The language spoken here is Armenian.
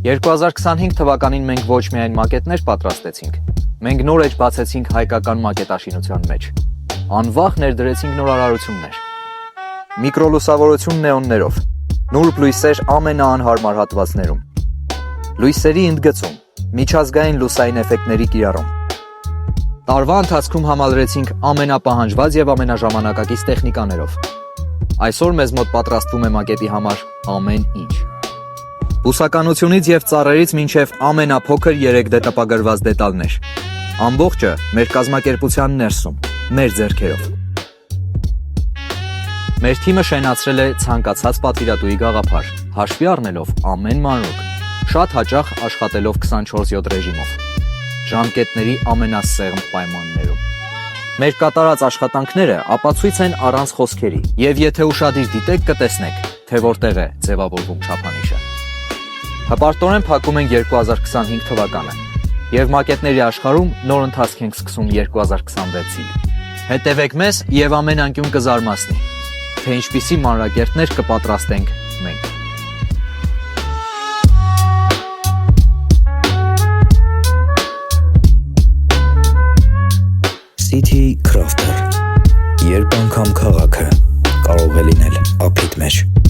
2025 թվականին մենք ոչ միայն մակետներ պատրաստեցինք, մենք նոր էջ բացեցինք հայկական մակետաշինության մեջ։ Անվախ ներդրեցինք նորարարություններ։ Միկրոլուսավորություն նեոններով, նուրբ լույսեր ամենաանհարմար հատվածներում, լույսերի ընդգծում, միջազգային լուսային էֆեկտների կիրառում։ Տարվա ընթացքում համալրեցինք ամենապահանջված եւ ամենաժամանակակից տեխնիկաներով։ Այսօր մեզ մոտ պատրաստվում է մակետի համար ամեն ինչ։ Բուսականությունից եւ ծառերից մինչեւ ամենափոքր 3D տպագրված դետալներ։ Ամբողջը մեր կազմակերպության ներսում, մեր ձեռքերով։ Մեր թիմը շենացրել է ցանկացած պատվիրատուի գաղափար, հաշվի առնելով ամեն մանրուք, շատ հաճախ աշխատելով 24/7 ռեժիմով, ժամկետների ամենասեղմ պայմաններում։ Մեր կատարած աշխատանքները ապացույց են առանց խոսքերի, եւ եթե ուշադիր դիտեք, կտեսնեք, թե որտեղ է ձևավորվում չափանիշը։ Հպարտորեն փակում ենք 2025 թվականը, եւ մակետների աշխարհում նոր ընթացք ենք սկսում 2026-ին։ Հետևեք մեզ եւ ամեն անկյուն կզարմացնի, թե ինչպիսի մանրակերտներ կպատրաստենք մենք։ City Crafter. Երբ անգամ քաղաքը կարող է լինել ափիդ մեջ։